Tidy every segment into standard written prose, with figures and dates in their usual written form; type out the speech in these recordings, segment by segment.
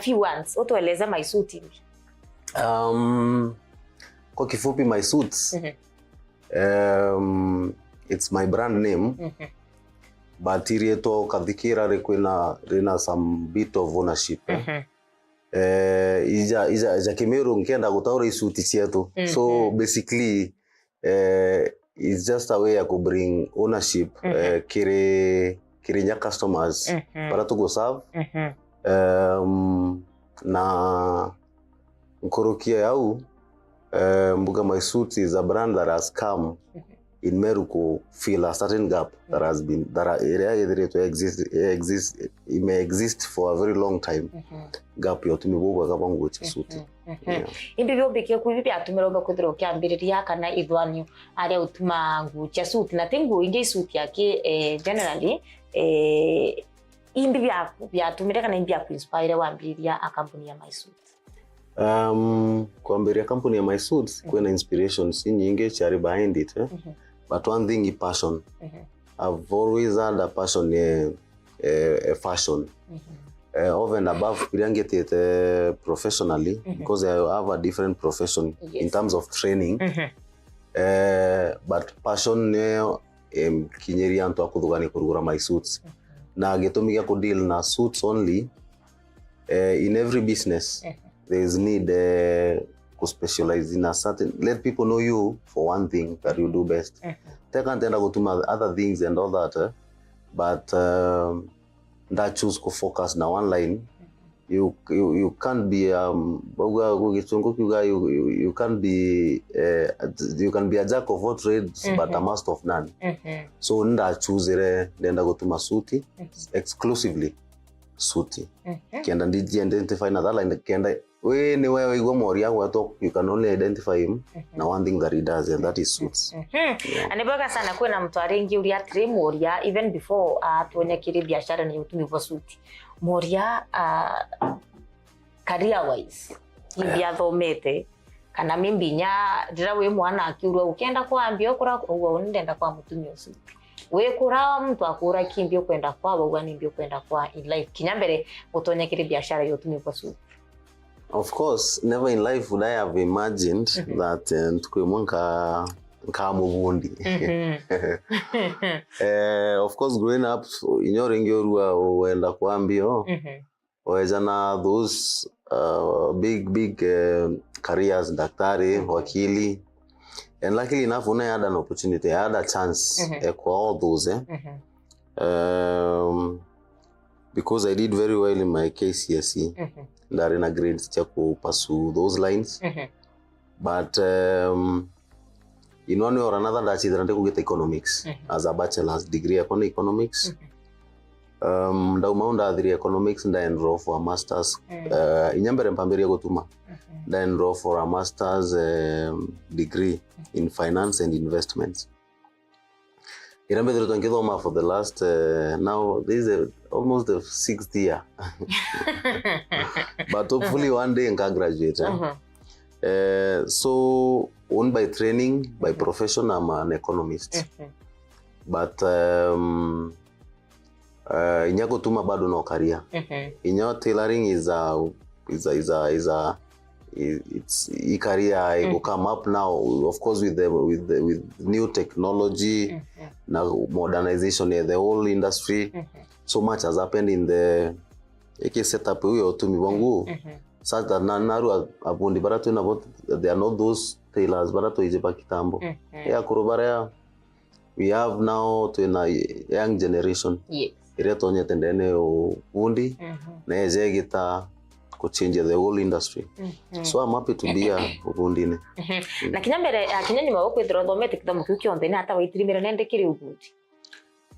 few words utueleze My Suit. Kwa kifupi My Suits, it's my brand name, but irieto kathikira rina some bit of ownership. Ija Kimeru nkienda gutaura isuti cietu. So basically it's just a way ya ku bring ownership kirinya customers para tugo serve. Na nkorokia yau mbuga My Suits is a brand that has come in Meru to fill a certain gap that has been it may exist for a very long time. Gap yote mibuga kama nguche suti. Imbi byobikie kubibi atumeroga kuthiro kiambiriria kana ithwanyu aria utuma nguche suti na tingu inge suti yake generally imbi byatumire kana imbi inspire wambiriria a company ya My Suits. Kuambiria company ya My Suits kuna inspirations nyingi chari behind it. But one thing is passion. I've always had a passion a fashion. Over and above professionally, because I have a different profession in terms of training. But passion kinyeri antu akudugani kurugura My Suits. Na gitumiga ku deal na suits only. In every business there is need to specialize in a certain, let people know you for one thing that you do best. They can't end up to other things and all that, but that choose to focus now one line. You can't be you can't be you can be a jack of all trades but a master of none. So that choose then go to Masuti exclusively suti. Can identify another line kenda we ni wewe igo moria wato, you can only identify him na one thing that he does, and that is suits. Aniboga sana kwena mtu arengi uri atri moria even before tuonyekire biashara ni utumi wa suti moria career wise ibia thomete kana mimbinya ndira we mwana akiurwa ukenda kwambio kura ugo ndenda kwa mutumi suti we kurawa mtu akura kimbio kwenda kwa bwa nimbio kwenda kwa in life kinyambere utonyekire biashara yotumi wa suti. Of course, never in life would I have imagined that tukimwanka nkamubundi. Of course, growing up, inyorengi orua uenda kwambio, wajana those big careers, daktari, wakili, and luckily enough, I had an opportunity, I had a chance for all those. Because I did very well in my KCSE. That in a grades to pursue those lines. But in one way or another, that's either to get economics as a bachelor's degree upon economics. Daumanda the economics and then enroll for a master's. Inyambere mpambiri gotuma. Then enroll for a master's degree in finance and investments. For the last now this is almost the 6th year. But hopefully one day I can graduate. So owned by training, by profession, I'm an economist. But inyago tuma bado no career. Inyo tailoring is it's a career it will come up now, of course, with new technology, now modernization in the whole industry. So much has happened in the setup to me wangu such that naru abundi barato na bot they are not those tailors barato ijepa kitambo ya kurubarea. We have now to a young generation ireto nyetendene ubundi na ezegita could change the whole industry. So I'm happy to be a ubundine. Na kinyambere kinyani maboko idrodomete kidomo kukionde hata waitirimira nende kiri ubundi.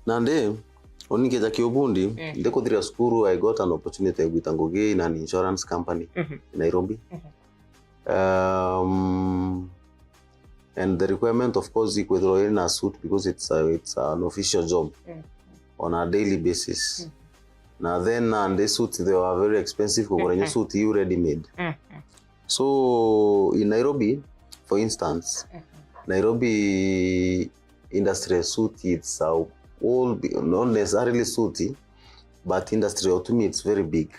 Nande onikeja ki ubundi ndeko thira skuru I got an opportunity with Angoge in an insurance company in Nairobi. And the requirement of course is withdraw in a suit because it's an official job on a daily basis. Now then, and the suits they were very expensive. Because suit you ready made. So in Nairobi, for instance, Nairobi industry suit it's all not necessarily suity, but industry to me it's very big.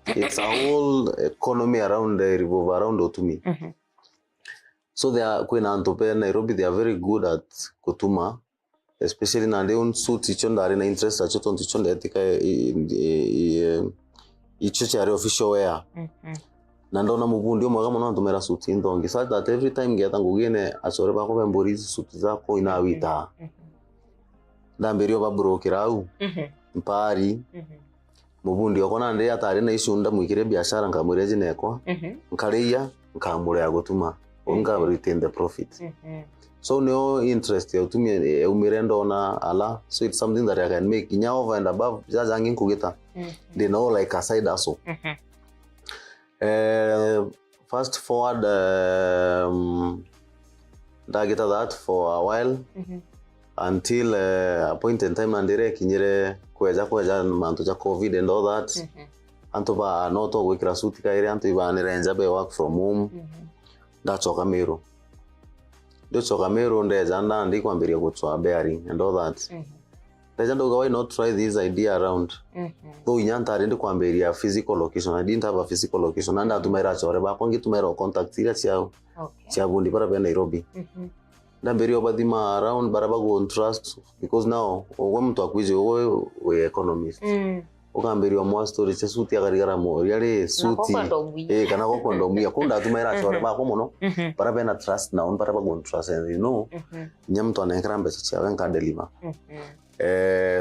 It's a whole economy around revolve around utumi. So they are kwena antope Nairobi, they are very good at kutuma, especially na ndeon suit ichonda arena interest achoton ichonda etika ichocha ari official wear. Na ndona mubundi omwaga muno antumera suit indongi, so that every time ngeta ngugine asore bako bemborizi suit zako ina wita. Ndamberio babrokera au mpari mubundi okona ndi atari na ishunda mwikire biashara nkamwereje nekwa nkariya nkamure gutuma onga retain the profit. So no interest ya utumie umire ndona ala, so it's something that I can make inya over and above jaja ngin kugeta. They know like a side hustle. Fast forward da get that for a while until a point in time nandire kinyere kweja manto ja COVID and all that. Anto ba noto gwikira suti kaire anto ibanire njabe work from home. Ndachoka Meru. Ndachoka Meru ndeja ndi kwambiria gutwa bearing and all that. Ndeja ndoga why not try this idea around. Though inyantari ndi kwambiria physical location. I didn't have a physical location and atumera chore ba kongi tumera contact ira chao. Chia bundi para be Nairobi. Ndamberio badima around baraba go on trust because now ogwe mtu akwije we economist. Okamberio mwa story che suti agarigara mo yale suti kana ko kondomia kunda tumera chore ba ko mono para be na trust na on para ba go on trust and you know nyamto anekrambe cha wenka deliver.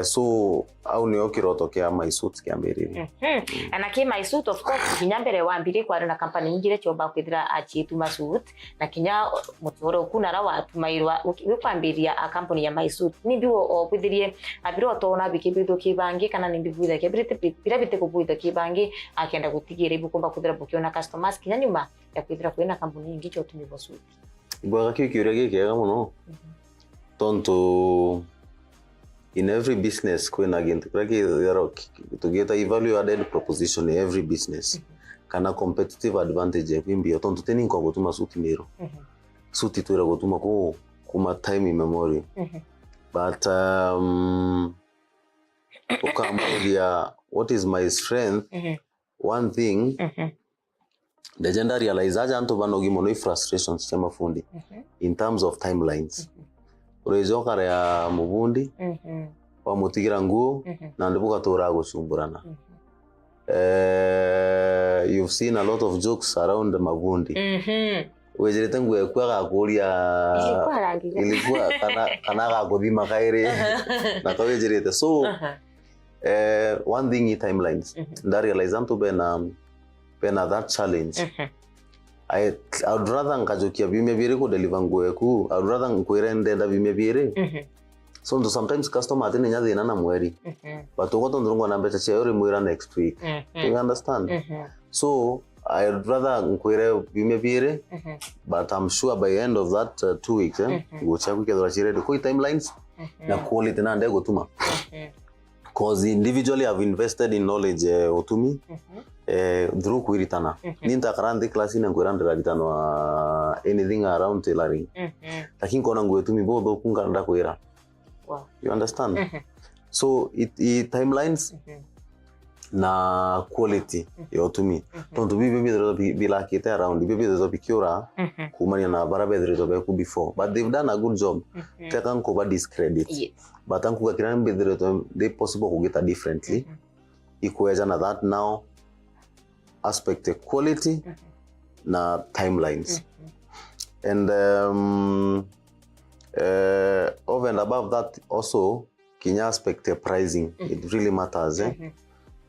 So au ni okiroto kia maisuit kiambiriri. Na kia maisuit of course kinyambere wambiri kwa na kampani nyingire choba kwithira achitu masuit na kinya mutoro kunara watu mairwa ukwambiria a company ya maisuit nibiwo okwithirie abiro tona bikibido kibangi kana nimbivuida kebirite birabite kubuida kibangi akenda gutigire ibukomba kwithira bukiona customers kinya nyuma ya kwithira kwina kampani nyingi cho tumibo suit. Ibwa kikiure gikega muno. Tonto in every business kwena gintu kraki to get a value added proposition in every business kana competitive advantage kwimbi tonto teni ko gutuma suti Meru suti tura gutuma ko kuma time memory but ukamwambia what is my strength one thing the gender realize aja anto banogi mono frustrations sema fundi in terms of timelines. Urejoka ya mubundi wa mutigira nguo na ndibuka tora gusumburana. You've seen a lot of jokes around the mabundi. Wejerete nguo kwa gakuria ilikuwa kana gakuthima kaire na kawejerete so one thing is timelines. Nda realize anto bena that challenge. I would rather nkajokia bimebire ko deliver nguo ku. I would rather nkwire ndenda bimebire. So sometimes customer atene nya thina na mweri. But ugoto ndurungo na mbecha cia uri mwira next week. You understand? So I would rather nkwire bimebire but I'm sure by the end of that 2 weeks gocha kwikethora chirede ko timelines na quality na ndego tuma. Cause individually I've invested in knowledge utumi through kuiritana ninta karande class ina ngurandira ritano anything around tailoring lakini kona ngwetumi bodo kunganda kuira. You understand? So it timelines na quality yotumi tonto bibi bila kite around bibi zo bikiora kumanya na barabe zo be ku before but they've done a good job takan ko ba discredit but anku ka kiran be they possible ku get differently ikuweza na that now aspect quality na timelines and over and above that also kinya aspect pricing it really matters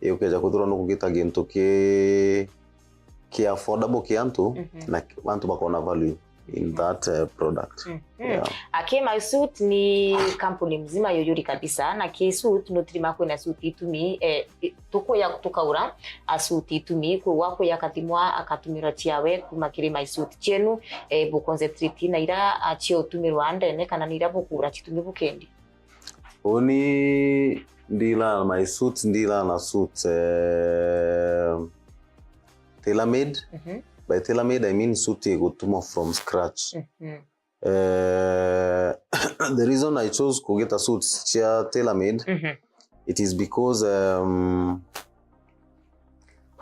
ukeja kuthura no kugita gintu ki affordable kiantu na wantu bakona value in that product. Akema suit ni kampuni mzima yoyori kabisa na ke suit no trima kwena suit itumi tuko ya tukaura asuit itumi ko wako yakatimwa akatumira chiawe kumakire my suit chenu bukonze triti na ira achio tumirwa ndene kana nira bukura chitumi bukendi oni ndila my suit ndila na suit tailor made. By tailor made I mean suit gutuma from scratch. The reason I chose to get a suit tailor made it is because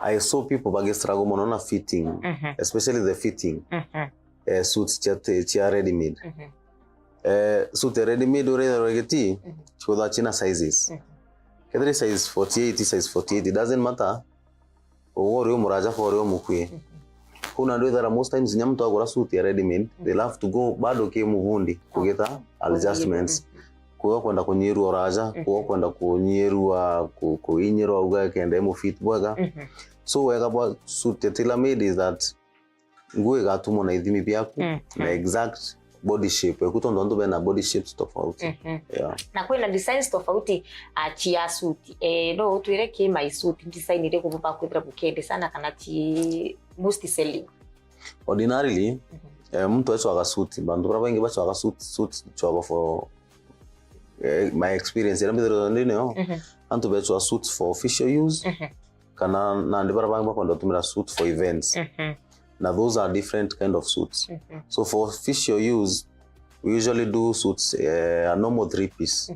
I saw people bagi struggle mono na fitting, especially the fitting. Suits chia ready made. Suit ready made ore regeti choda china sizes. Kadri size 48, size 48, it doesn't matter. Ore muraja for ore mukwe. Kuna do that most times nyamtu agora suit ready made, they'll have to go bado ke muvundi kugeta adjustments. Kuwa kwenda kunyiru oraja, kuwa kwenda kunyiru kuinyiru uga kende mu fit bwaga. So wega bwa suit tailor made is that nguo gatumo na ithimi byaku na exact body shape ekutondo ndo bena body shapes tofauti. Yeah. Na kwenda designs tofauti chia suit no tuire ke my suit design ile kuvupa kwitra bukende sana kana ti most selling. Ordinarily mtu acho aga suit bandu brabangi bacho aga suit choba for my experience era midero ndino antu bacho suits for official use kana na ndibara bangi bakwenda tumira suit for events. Now those are different kind of suits. So for official use, we usually do suits a normal 3-piece.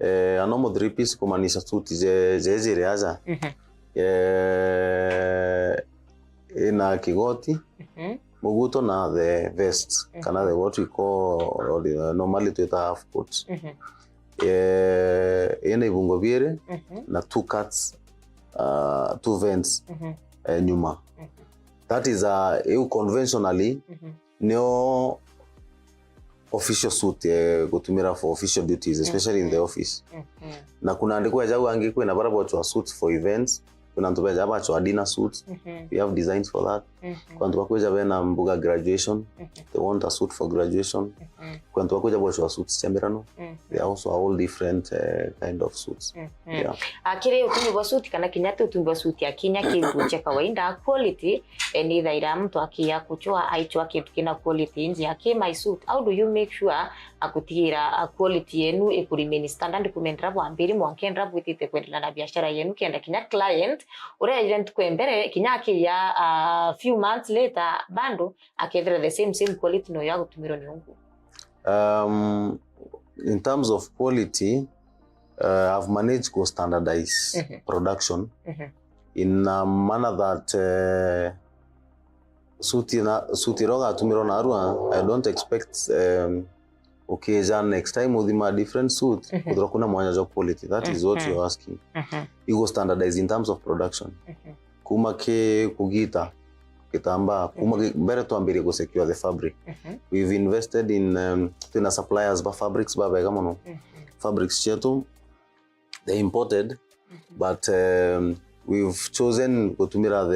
A normal 3-piece kumanisha suit je reaza. Ina kigoti, muguto na the vest. Kana the what we call normally to half coat. Ina ibungo biere na 2 cuts, 2 vents nyuma. That is conventionally no official suit kutumira for official duties, especially in the office. Na kuna andiko ya angiko na barabo to suits for events. Kuna ntobe jaba to dinner suits. We have designs for that. Kwa ntoba kuja bena mbuga graduation, they want a suit for graduation. Kwa ntoba kuja bo to suits chamberano. They also are all different kind of suits. Yeah. Akire utumwa suit kana kinyate utumwa suit ya Kenya kinguche kawaida quality ni dhaira mtu akia kuchoa aichwa kitu kina quality nje yake my suit. How do you make sure akutira quality yenu ekurimeni standard kumendra bwambiri mwankendra bwitite kwendela na biashara yenu kenda kinya client ore agent kwembere kinyake ya few months later bando akedra the same quality no yago tumiro ni ungu. In terms of quality, I've managed to standardize production in a manner that sutiroga tumiro na arua. I don't expect occasion next time with a different suit. Kuna mwanya jo quality. That is what you're asking. You go standardize in terms of production. Kuma ke kugita kitamba kuma bere to ambiri go secure the fabric. We've invested in tuna suppliers ba fabrics ba bega mono. Fabrics chetu they imported, but we've chosen kutumira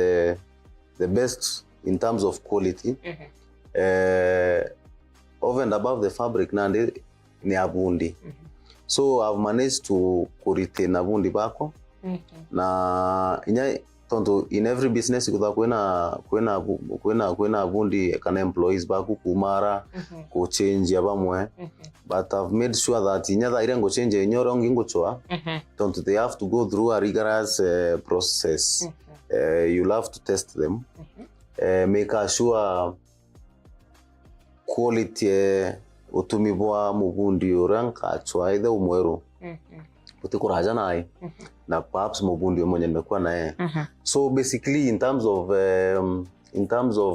the best in terms of quality. Over and above the fabric nandi ni abundi. So I've managed to retain abundi bako. Na inya tonto in every business kuda kwena abundi kana employees bako kumara ko change abamwe. But I've made sure that inya da irengo change nyoro ngingo choa. Tonto they have to go through a rigorous process. You'll have to test them. Make sure quality utumibwa mubundi uranka chwa either umweru utikuraja naye na perhaps mubundi mwenye nimekuwa naye. So basically in terms of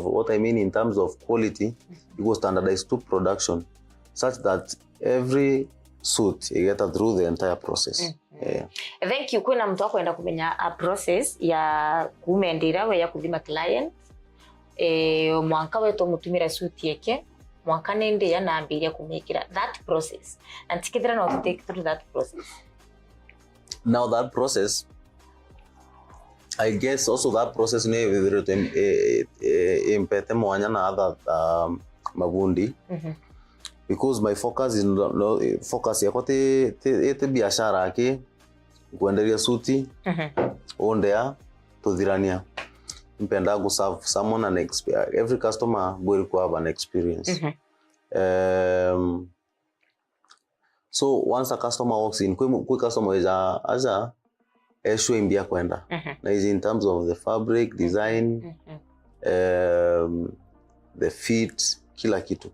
what I mean in terms of quality, you go standardize to production such that every suit you get through the entire process. Thank you. Kuna mtu akwenda kumenya a process ya kumendira we ya kudima client mwanka weto mutumira suit yake mwaka nende ya naambiria kumekira that process and tikidra no to take through that process. Now that process, I guess also that process ne impete mwanya na other mabundi because my focus is focus yako te biashara yake kuendelea suti ondea tudhirania. Mpenda go serve someone an experience. Every customer will have an experience. So once a customer walks in, kwe customer is aja show imbia kwenda. Na is in terms of the fabric, design, the fit, kila kitu.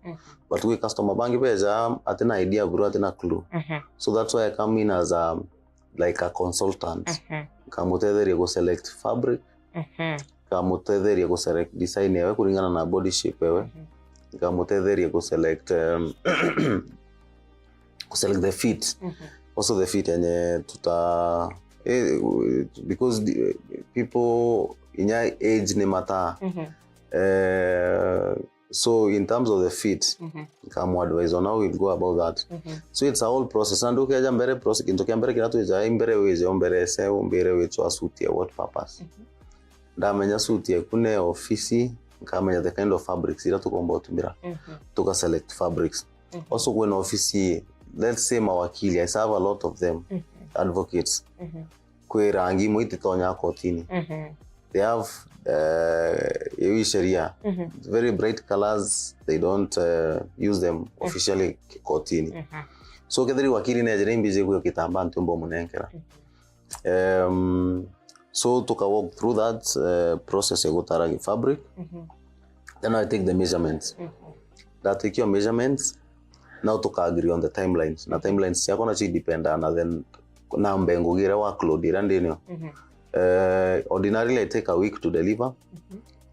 But we customer bangi beja atena idea bro atena clue. So that's why I come in as like a consultant. Kamutederi go select fabric, Kamutetheria ku select design yawe kulingana na body shape yawe. Kamutetheria ku select the fit. Also the fit yenye tuta because people in your age ni mata. So in terms of the fit, come advise on how we'll go about that. So it's a whole process. And okay, mbere process kintokia mbere kinatu ja mbere weje mbere se mbere wecho suit ya what purpose. Ndamenya suit ya kune office kamenya the kind of fabrics ila tukomba tumira. Tuka select fabrics. Also when office, let's say mawakili, I have a lot of them, advocates. Kwe rangi mwiti tonya kotini. They have sharia, very bright colors. They don't use them officially kotini. So kadri wakili na jere mbije kuyo kitamba ntumbo munenkera. So tuka walk through that process ya gutarangi fabric. Then I take the measurements. That take your measurements. Now tuka agree on the timelines. Na timelines yako na chi dependa na then na mbengo gira workload irandinyo. Ordinarily I take a week to deliver.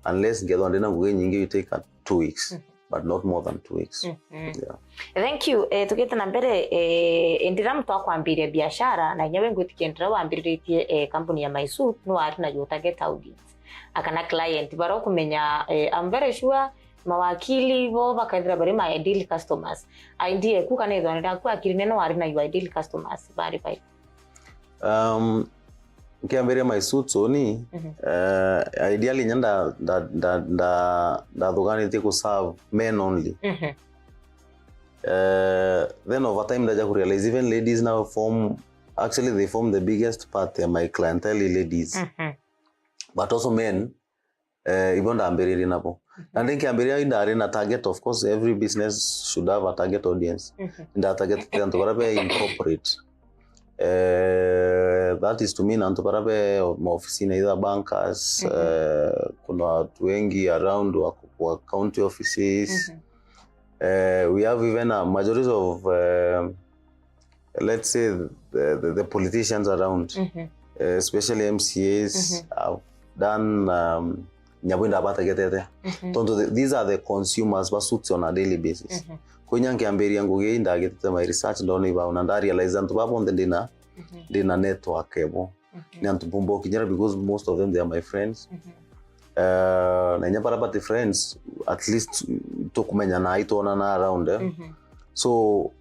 Unless get on dena nguge nyingi you take 2 weeks. But not more than 2 weeks. Yeah. Thank you. Tukita na mbere ndira mtu akwambiria biashara na nyawe ngutikiendera wambiritie kampuni ya Maisut no ari na yo target audience. Akana client baro kumenya I'm very sure mawakili bo bakaithira bari my ideal customers. Idea ku kana ithonera ku akiri neno ari na your ideal customers bari bai. Kiamberia Maisut soni ideally nyanda da thugani ku serve men only. Then over time daja ku realize even ladies now form the biggest part of my clientele, ladies. But also men ibonda amberi napo. And then kiamberia indare na target, of course every business should have a target audience. Nda target tanto barabe incorporate. That is to mean nanto barabe maofisi na either bankers, kuna watu wengi around wa county offices. We have even a majority of let's say the politicians around, especially MCAs have done nyabunda bata getete. These are the consumers basuti on a daily basis. Kwenyange amberi yangu ge inda getete my research ndoni ba unanda realize antu babo on the dina network ebo. Ni antu bumbo kinyara because most of them they are my friends. Na nyapara but friends at least tokumenya na itona na around. So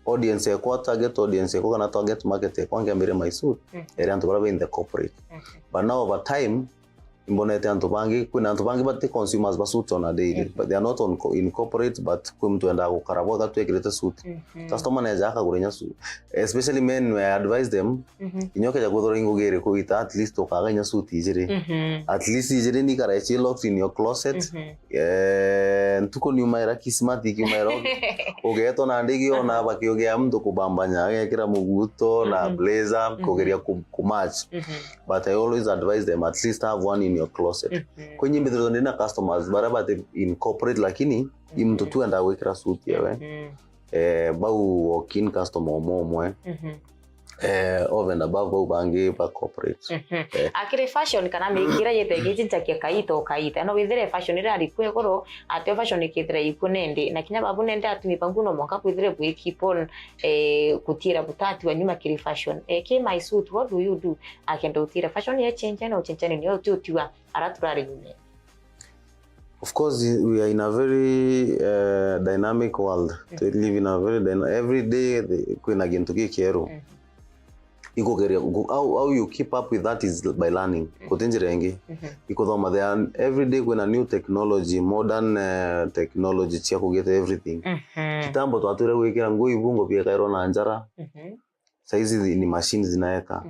audience yako target audience yako kana target market yako angeambere Maisut eri antu barabe in the corporate. But now over time imbonete antu bangi kuna antu bangi but the consumers basuit on a daily, but they are not in corporate, but kumtu enda kukarabo that we create suit customer na jaka kurenya suit, especially men. I advise them inyoke ja kudoringo gere ko ita at least okaganya suit ijere at least ijere ni kara chi locked in your closet ntuko ni umaira kismati kimairo ogeto na ndigi ona bakiogea mtu kubambanya yakira muguto na blazer kogeria kumatch. But I always advise them at least have one in your closet. Kwenye mbidro ndina customers baraba te incorporate lakini imto tu anda wekira suit yawe bau walk-in customer momwe over and above bau bangi ba corporate. Akire fashion kana mikira yete gichinja kia kaita no withire fashion ira rikwe koro ate fashion ikithira ikunende na kinya babu nende atini panguno monka kwithire bwe keep on kutira butati wa nyuma kiri fashion ke Maisut, what do you do akenda utira fashion ya change na uchenche ni yo tutiwa araturari yume. Of course we are in a very dynamic world. We live in a very every day kuna gintu kikero. Iko geria how you keep up with that is by learning. Kotenjirenge iko thoma there every day kuna new technology, modern technology chia kugeta everything. Kitambo twature gwikira ngui bungo pia kairo na njara. Saizi ni machines zinaeka.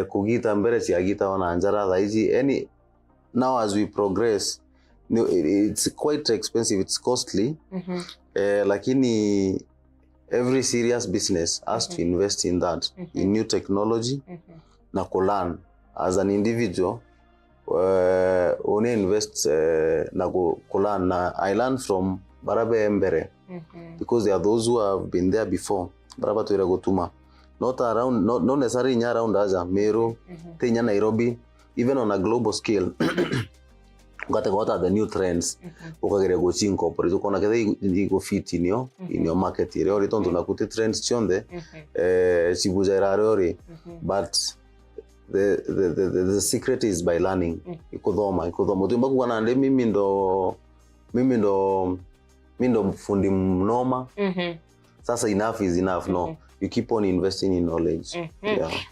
Kugita mbere chia gita wana njara saizi now as we progress it's quite expensive, it's costly. Lakini every serious business has to invest in that, in new technology, na kulearn as an individual. One invest na kulearn. Na I learn from barabe embere because there are those who have been there before. Baraba tuira gotuma not around, not necessarily nya around aja Meru, Kenya, Nairobi. even on a global scale ukataka what are the new trends ukagere go incorporate ukona kethe iko fit in your market ire ori tonto nakuti trends chonde chibuja irarori but the secret is by learning ikuthoma tumba kuona nde mimi ndo fundi mnoma sasa enough is enough no you keep on investing in knowledge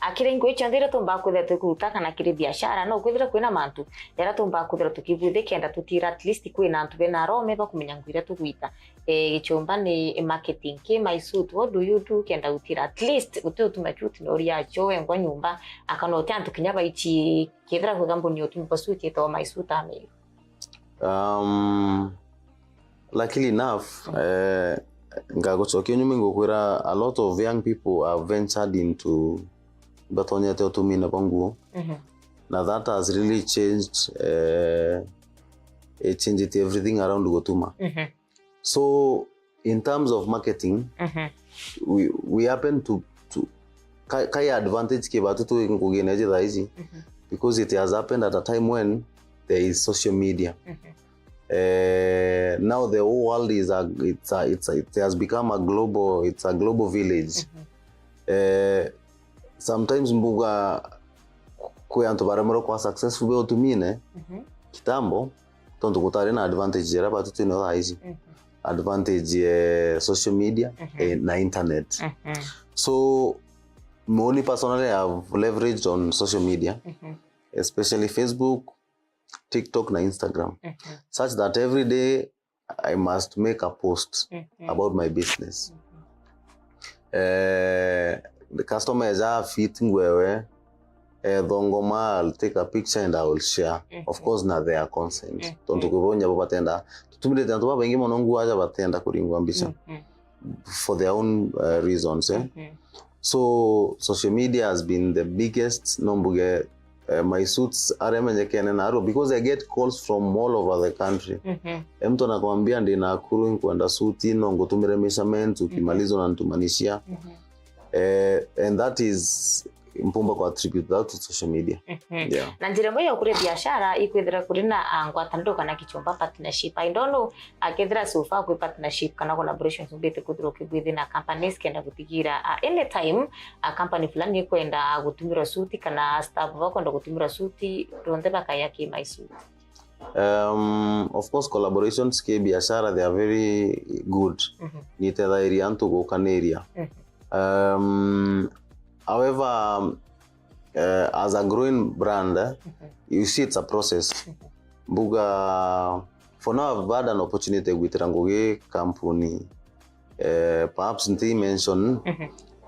akire ngo icho ndira tumba kuthira tukuruta kana kire biashara no kuthira kwina mantu era tumba kuthira tukibuthe kenda tutira at least kwina antu bena rome ba kumenya ngwira tuguita gichomba ni marketing ke my suit what do you do kenda utira at least utuma chuti no ria chowe ngwa nyumba akano tantu kinyaba ichi kithira kugambo ni otumba suit to my suit ame luckily enough ngagochoke nyume ngokwira a lot of young people have ventured into batonyete otumina bangu now that has really changed it changed everything around gotuma so in terms of marketing we happen to kai advantage ke batutu ngogeneje daizi because it has happened at a time when there is social media now the whole world is it has become a global village sometimes mbuga kuyanto baramero kwa successful be otumine kitambo tonto kutare na advantage era batutu no haizi advantage social media na internet so me personally have leveraged on social media especially Facebook, TikTok na Instagram such that every day I must make a post about my business. The customers are fitting where Dongoma, I'll take a picture and I will share. Of course, na their consent. Tonto kubonya batenda. Tutumile tanto ba bengi monongu aja batenda kuringwa ambisha. For their own reasons. So social media has been the biggest nombuge my suits are menye because I get calls from all over the country. Mtu anakuambia ndi Nakuru kwenda suti no ngotumire measurement ukimaliza na ntumanishia. And that is impumba kwa attribute that to social media. Na njira moyo kure biashara ikwithira kuri na ngwataniro kana kichomba partnership. I don't know akethira so far ku partnership kana collaboration mbete kuthiro kibwithi na companies kenda gutigira anytime a company fulani kwenda gutumira suti kana staff wako ndo gutumira suti ronde bakaya ki my suit. Of course collaborations ke biashara they are very good. Ni tedha area nto go kaneria. However, as a growing brand, you see it's a process. Buga, for now I've had an opportunity with Rangoge company. Perhaps in mention,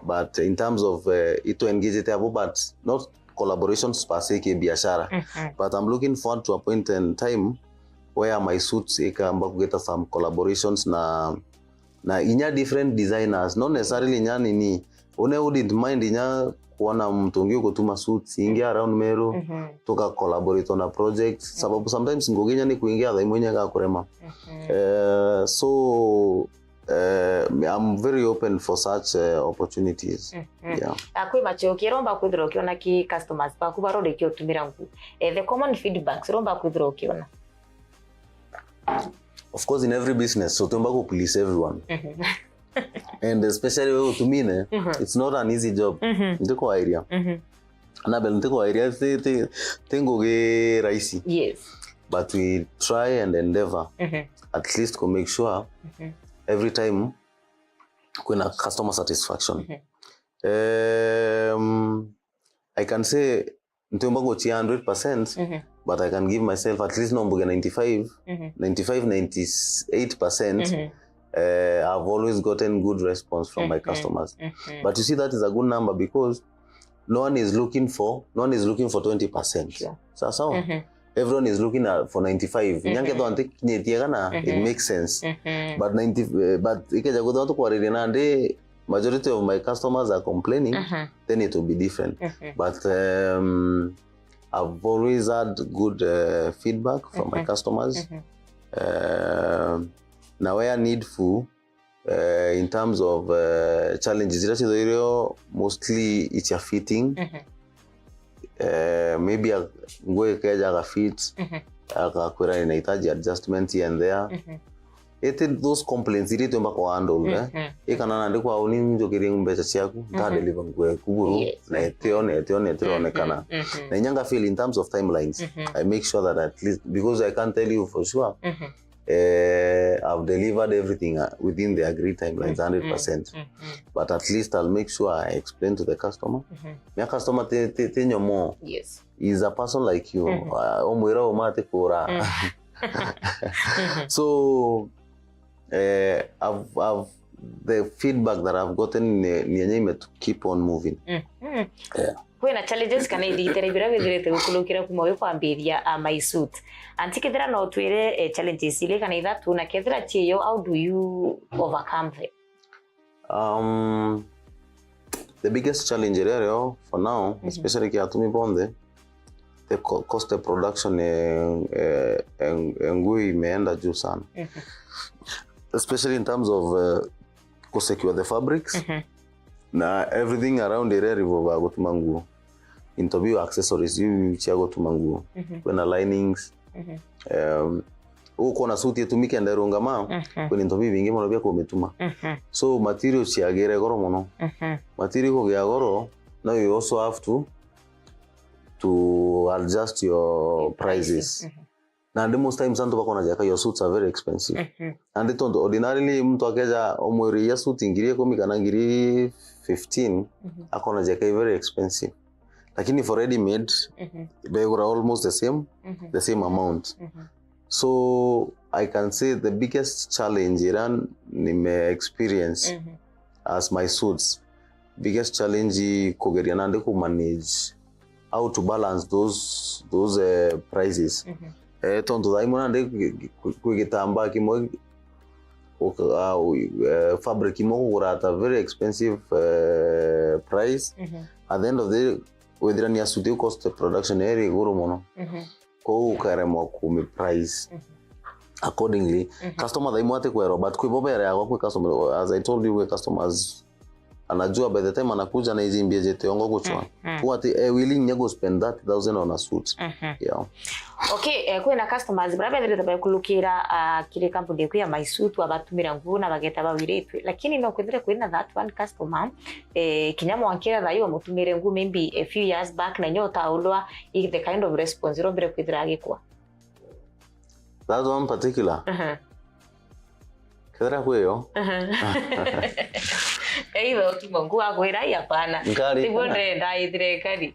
but in terms of it to engage it, but not collaborations per se ke biashara. But I'm looking forward to a point in time where my suits can get some collaborations na inya different designers, not necessarily inya nini. One wouldn't mind inya kuona mtungi kutuma suits ingia around Meru toka collaborate on a project sababu sometimes ngogenya ni kuingia dai mwenye ga kurema so I'm very open for such opportunities. Akwi macho kiromba kwithiro kiona ki customers ba kubarore ki otumira ngu the common feedbacks romba kwithiro kiona. Of course in every business so tumba ku please everyone. And especially to me, it's not an easy job. Ndiko area. Anabel ndiko area tengo ge raisi. Yes. But we try and endeavor at least to make sure every time kuna customer satisfaction. I can say ntomba go 100%, but I can give myself at least number 98%. I've always gotten good response from my customers. But you see that is a good number because no one is looking for 20%. So everyone is looking for 95. It makes sense. But 90 but majority of my customers are complaining, then it will be different. But I've always had good feedback from my customers. Now where needful in terms of challenges, mostly it's your fitting. maybe nguo ikaja ka fit akakwira inahitaji adjustment here and there those complaints ili tumba kwa handle ikana nandikwa au ni njokiri mbecha ciaku ta deliver nguo kuburu na etione kana na nyanga feel in terms of timelines I make sure that at least, because I can't tell you for sure I've delivered everything within the agreed timelines 100%. But at least I'll make sure I explain to the customer. My customer tenyo more. Yes. Is a person like you. Omwira omate kura. So I've the feedback that I've gotten ni to keep on moving. Kwena challenges kana iditere bira wethirete gukulukira kumoyo kwambiria maisuit antikethira no twire challenges ile kana ithatu na kethira chieyo, how do you overcome them? The biggest challenge area for now, especially kiatumi bonde, the cost of production ngui imeenda juu sana, especially in terms of secure the fabrics. Na everything around the area revolve gutuma nguo, interview accessories you chiago tuma nguo, kuna linings, uko na suit yetumike ndarunga ma kuna interview vingi mono bya ko metuma, so material chiagere goro mono, material ko gya goro. Now you also have to adjust your prices. And the most times anto bakona jaka your suits are very expensive. And it ordinarily mtu akeja omweri ya suit ngiri ko mikana ngiri 15 akona jaka very expensive. Lakini for ready made they were almost the same amount. So I can say the biggest challenge Iran nime experience as my suits, biggest challenge kogeriana ande ku manage how to balance those prices. Tonto daimona ande kuigitamba kimo fabric kimo kurata very expensive price. At the end of the day whether ni asuti cost of production area guru mono ko ukaremo kumi price accordingly. Customer daimwate kwero but kuibobere yako kwa customer, as I told you, we customers anajua by the time anakuja na hizi mbie jete ongo kuchwa what willing nego spend that 1,000 on a suit. Yeah. Okay, kwena customers brabe ndire tabaye kulukira kile kampuni ya my suit abatumira nguna bageta bawiretwe, lakini no kwendere kwena that one customer kinyamo wankira thayo amutumire ngu maybe a few years back na nyota ulwa the kind of response rombere kwendera agikwa that one particular kedra kweyo Eyo kimongu agwira yapana tibonde ndaithire kari.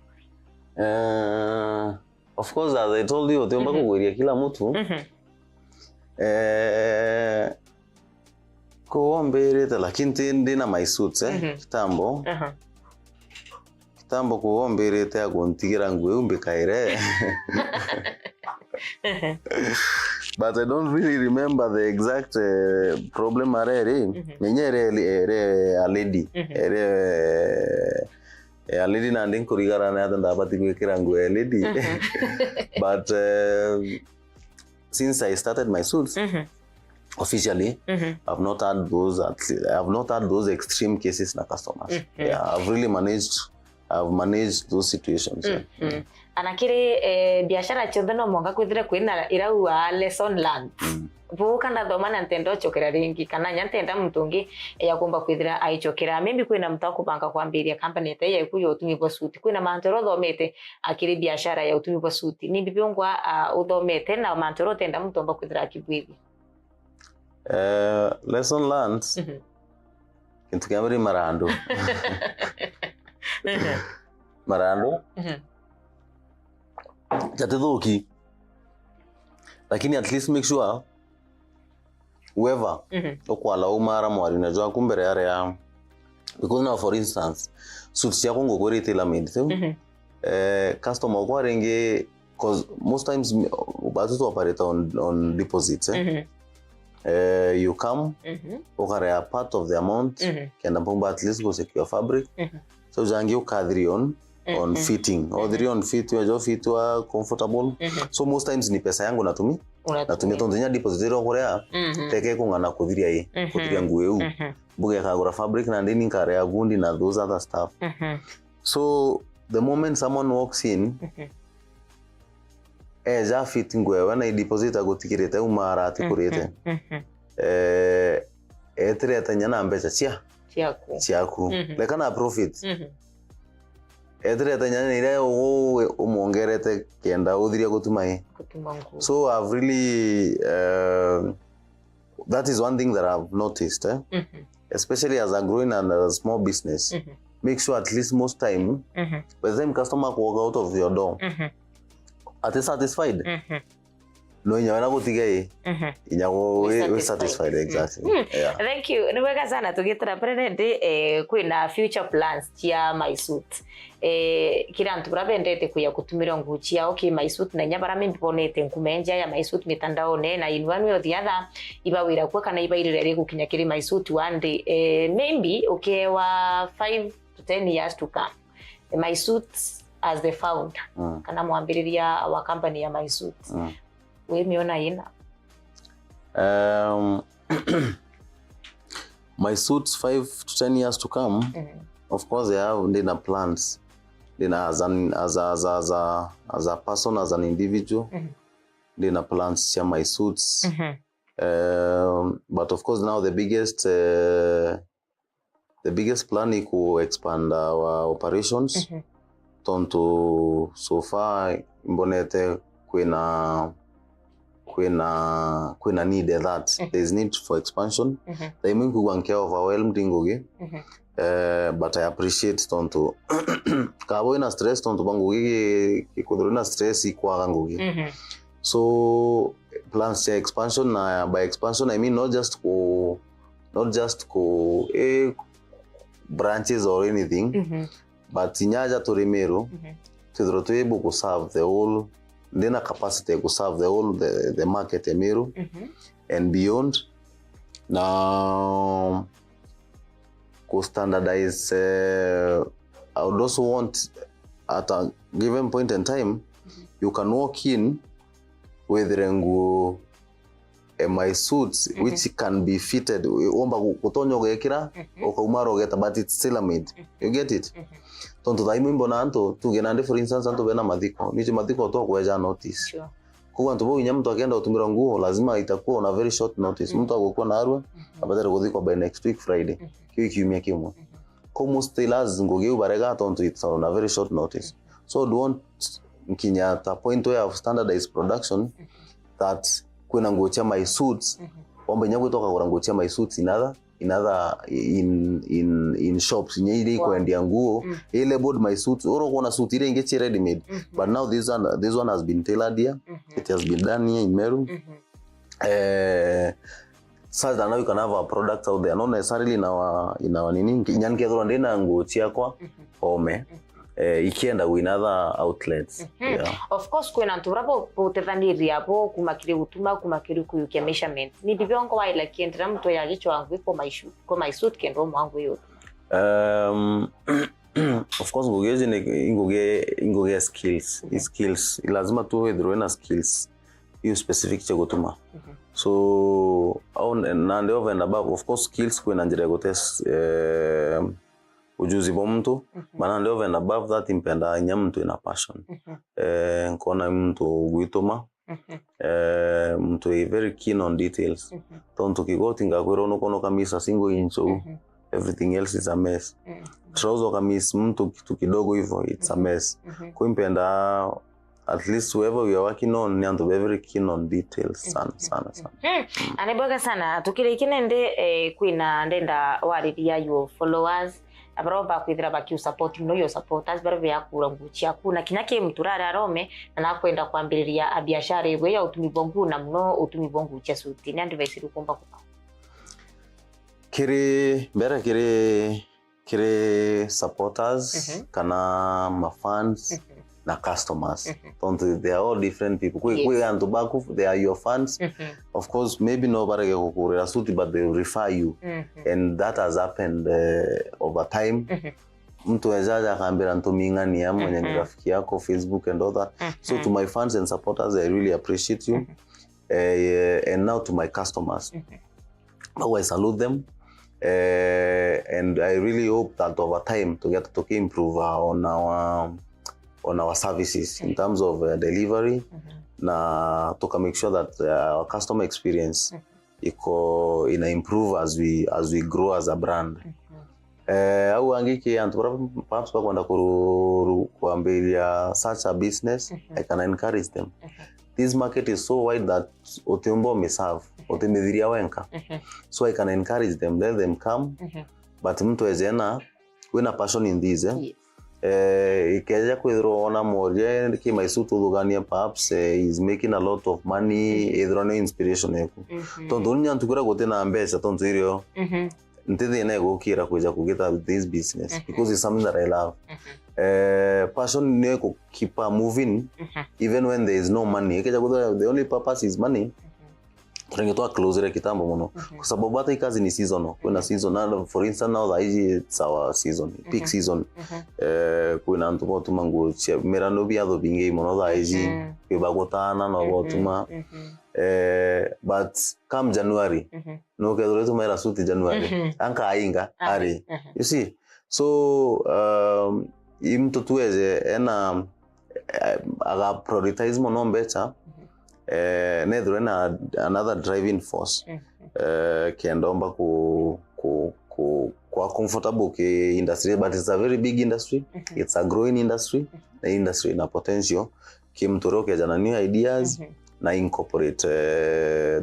Of course, as I told you, temba kugweria kila mtu kuomberete, lakini ndina my suits kitambo kuomberete agontigira ngwe umbikaire. But I don't really remember the exact problem areri. Menyere a lady a lady na ndinko rigara na yatanda abati kwekira ngwe lady. But since I started my suits officially, I've not had those extreme cases na customers. Yeah, I've managed those situations. Anakire biashara chothe no mwanga kwithire kwina irau a lesson learned. Vuka ndathoma na ntendo chokera ringi kana nyantenda mtungi ya kumba kwithira aichokera maybe kwina mtu kupanga kwambiria company ete ya ikuyo utumi bwa suit kwina mantoro thomete akiri biashara ya utumi bwa suit ni bibongwa uthomete na mantoro tenda mtu amba kwithira akibwithi. Lesson learned kintu kamari marando jatedhoki, lakini at least make sure whoever okwala umara mwari najua kumbere area, because now for instance suits yako ngogori tela made customer kwa renge, cause most times batu to operate on deposits you come okare a part of the amount kenda pomba at least go secure fabric so jangi ukadri on fitting or the on fit your fit wa comfortable. So most times ni pesa yangu natumia tondonya deposit ro korea teke ko ngana kudhiria kudhiria ngueu buge kagura fabric na ndini kare agundi na those other stuff. So the moment someone walks in ja fit ngwe wana deposit agotikirete umara atikurete etreta nyana mbecha chiaku lekana profit etreta nyana ile umuongerete kenda udhiria gutumai. So I've really that is one thing that I've noticed, especially as I'm growing and as a small business. Make sure at least most time by the time customer walk out of your door are satisfied. No, you're not going to get we're satisfied. Exactly. Yeah. Thank you. Niweka sana tugetera president kwina future plans tia Maisut. Kila mtu brabendete kuya kutumira nguchi ya okay Maisut na nyabara mimi bonete nkumenja ya Maisut mitandao ne na in one way or the other ibawira kwa kana ibairire gukinya kiri Maisut one day maybe okay wa 5 to 10 years to come. Maisut as the founder kana muambiriria our company ya Maisut. We miona ina Maisut 5 to 10 years to come. Of course they have dinner plans. Dinner as a person, as an individual. Dinner plans share Maisut. But of course now the biggest plan is to expand our operations. Tonto so far mbonete kwena need that there is need for expansion. They mean we care overwhelmed ingoge. But I appreciate tonto kabo ina stress tonto bangoge kikudrona stress ikwa ngoge. So plans to expansion, by expansion I mean not just branches or anything, but inyaja to Meru to able to serve the whole, then a capacity to serve the whole the market in Meru and beyond. Now go standardize. I would also want at a given point in time you can walk in with rengu Maisut which can be fitted omba kutonyo gekira okaumaro geta, but it's still made. You get it? Tonto dai mimbo nanto tugenande for instance anto bena madiko niche madiko to kweja notice kwa nto bo nyamto akenda utumira nguo lazima itakuwa na very short notice. Mtu agokuwa na arwa abadere godiko by next week Friday kiumia kimwe como stelas ngoge ubarega tonto it's on a very short notice. So do want kinya ta point where of standardized production that kuna ngocha Maisut ombe nyago toka kwa ngocha Maisut in shops nyiri kwendia nguo ile board Maisut oro kuna suit ile ingechi ready made, but now this one has been tailored here. It has been done here in Meru. So that now you can have a product out there, not necessarily in our nini nyanke ro ndena ngochi yakwa home ikienda with other outlets. Yeah. Of course kwena nturapo potethaniria hapo kumakiri gutuma kumakiri kuyukia measurement ni bibiongo wa ila kiendera mtu ya gicho wangu kwa Maisut kendo mwangu yote. Of course ngogeje ingoge skills lazima tu hedrona skills you specific cha gutuma. So on and over and above of course skills kwena njira gotes ujuzi wa mtu maana ndio over and above that impenda nyamtu ina passion. Nkona mtu guitoma mtu very keen on details. Tonto kigotinga kwero no kono kamisa single incho everything else is a mess. Trouser kamis mtu kitu kidogo hivyo it's a mess. Kuimpenda at least whoever we are working on ni anto very keen on details sana. Aneboga sana tukire kinende kwina ndenda wariria your followers abaroba kwithira baki support no your supporters barbe yakura nguchi akuna kinyake mturara rome na nakwenda kwambiriria biashara iwe ya utumi bongu na mno utumi bongu cha suti ni advice rukomba kwa kire supporters kana ma fans na customers. They are all different people. We and tobacco, they are your fans. Of course, maybe nobody will suit, but they will refer you. And that has happened over time. Mtu ezaja kambira ntominga ni ya mwenye ni rafiki yako Facebook and all that. So to my fans and supporters, I really appreciate you. And now to my customers, I salute them. And I really hope that over time to get to improve on our services in terms of delivery na to make sure that our customer experience ina improve as we grow as a brand. Au angiki antu perhaps kwa kwenda kuambilia such a business, I can encourage them. This market is so wide that otembo meserve otemedhiria wenka, so I can encourage them, let them come, but mtu ezena wina passion in this ikeja kwithirona moje kimaisutu thugania perhaps is making a lot of money ithirone inspiration yako tondu nya ntukura gutena mbeca tondu irio ntithi na gukira kuja kugeta this business because it's something that I love. Passion ni ku keep moving even when there is no money. Ikeja kutha the only purpose is money. Tungetwa close kitambo muno kwa sababu hata ikazi ni seasonal. Kuna seasonal, for instance now it's our season, peak season. Kuna ntuko tumangu merano biado binge muno daiji kibagotana no gotuma. But come January no kedore tumera suti January anka ainga ari, you see. So imto tuweze ena aga prioritize mono better nedro na another driving force kiendomba kwa comfortable ke industry, but it's a very big industry, it's a growing industry, the industry na potential kimtoroke jana new ideas na incorporate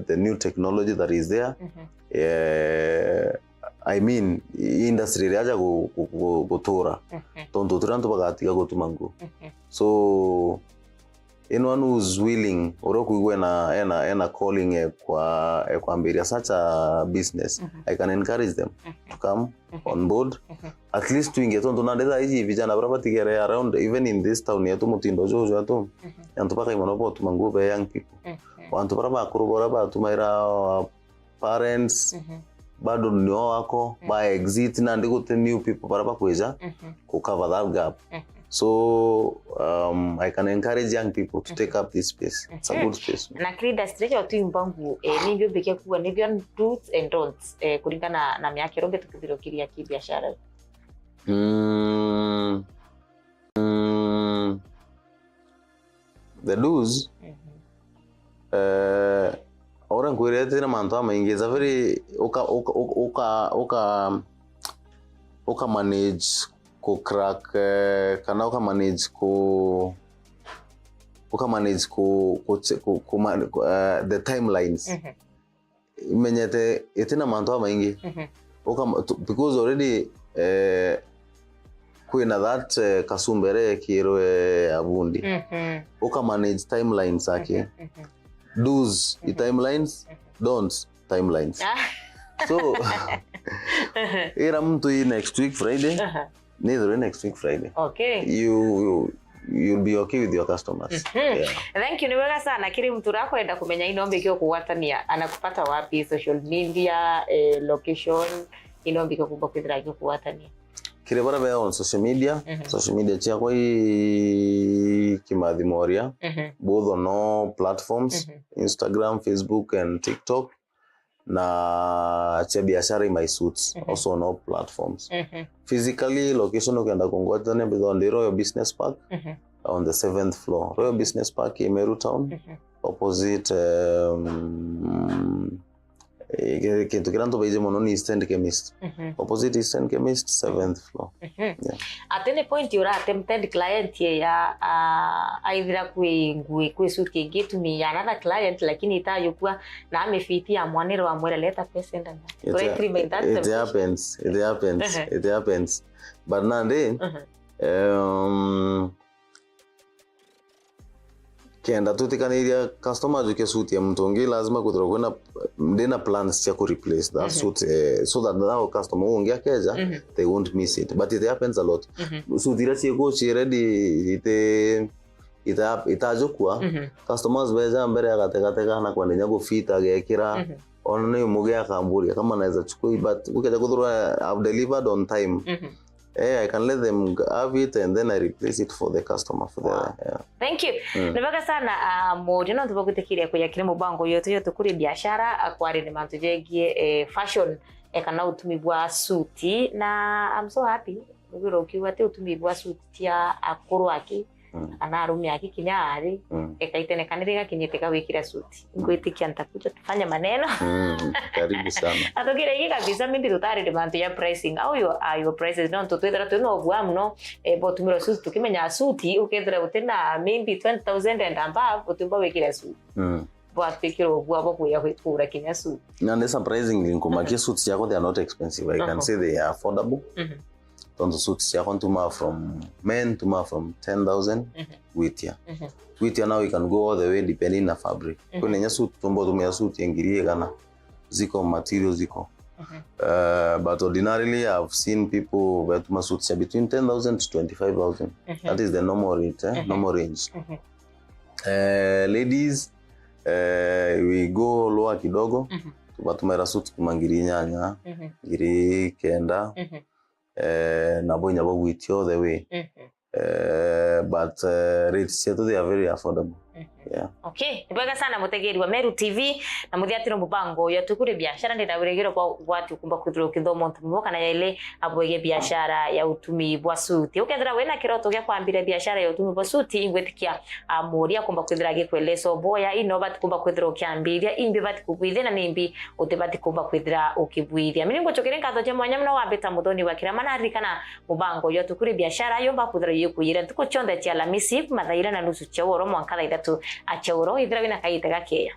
the new technology that is there. I mean industry raja gutura tonto turanto bagatika gutumangu. So anyone who's willing or kuigwe na calling kwa mbiria such a business, I can encourage them to come on board. At least tuinge tonto na ndeza hizi vijana baraba tigere around even in this town yetu mutindo jojo ato yantu paka imonopo tumangu be young people wantu baraba kurubora ba tumaira parents bado ndio wako by exit na ndiko the new people baraba kuja ku cover that gap. So I can encourage young people to take up this space. It's a good space. Na krida street ya tuimbangu nibyo beke kuwa nibyo do's and don'ts kulingana na miaka rombe tukibirokiria kibiashara. The do's orang kuirete na manto maingi is a very oka manage ko crack kana oka manage ko the timelines menyete etina manto maingi because already kuina that kasumbere kiro abundi oka manage timelines ake do's the timelines, don'ts timelines. So ira mtu next week Friday neither next week Friday. Okay. You'll be okay with your customers. Yeah. Thank you. Niwega sana kiri mtu rako enda kumenya inombe kio kuwatania anakupata wapi, social media, location inombe kio kubokidra kio kuwatania. Kire bara be on social media chia kwa kimathi moria both on all platforms Instagram, Facebook and TikTok na cha biashara in my suits also on all platforms. Physically location ukienda kongota ne on the Royal Business Park on the 7th floor, Royal Business Park in Meru Town opposite kitu kiranto beje mononi Eastern Chemist opposite Eastern Chemist 7th floor. Yeah. At any point you are tempted client ya aidha kuisuti gitu ni another client lakini itayokuwa na amefitia mwanero wa mwele leta pesa ndani. It happens but nande kenda tutikaniria customer juke suit ya mtongi lazima kutrokwena ndena plans cha ku replace that suit so that now customer ungia keja they won't miss it, but it happens a lot. Suit ira chego chi ready itajokwa customers beja mbere agateka na kwenda nyago fit agekira onne muge akamburi kama naweza chukui, but ukija kudhura I've delivered on time. I can let them have it and then I replace it for the customer for the Thank you. Nibaga sana moja na tubagutekiria kwa yakire mubango yote kuri biashara akwari ni mantujegie fashion kana utumi bwa suti na I'm so happy ubiro kiwa te utumi bwa suti ya akuru aki ana arumi aki kinyari ikaitenekanire kinyeteka wikira suti ngwitikia ntakuja tufanya maneno karibu sana atokire iki kabisa mimi tutari demand ya pricing au your prices don't twethera tuno bwa mno botumiro suti tukimenya suti ukethera utena maybe 20,000 and above utumba wikira suti Wafikiro bwabo kuya kwitura kinya suit. And surprisingly nkumakia suits yako they are not expensive. I can say they are affordable. Tonzo suits yako tuma from men tuma from 10,000 with ya. With ya now you can go all the way depending na fabric. Kuna nya suit tumbo tumia suit yengirie kana ziko material ziko. But ordinarily I've seen people wear tuma suits between 10,000 to 25,000. That is the normal rate, normal range. Ladies we go lower kidogo tubatumira suit kumangiri nyanya ngiri kenda nabo nyabo gwitio the way but rates yetu they are very affordable. Yeah. Okay, nibwega sana mutegeri wa Meru TV na muthiatiro mubango ya tukuri biashara ndiraburegero kwa watu kumba kwithiro kithomo ntumboka na yale abwege biashara ya utumi bwa suti ukethira wena kiroto gya kwambira biashara ya utumi bwa suti ingwetikia amuria kumba kwithira gikweleso boya inova kumba kwithiro kiambiria imbi bati kukwithia na nimbi utebati kumba kwithira ukibwithia miningo chokere ngatho je mwanya mno wambeta muthoni wa kira mana rikana mubango ya tukuri biashara yomba kwithira yikuyira tuko chonde tia lamisi mathaira na nusu cha woro mwanka 3 achauro ithira wina kaita gakeya.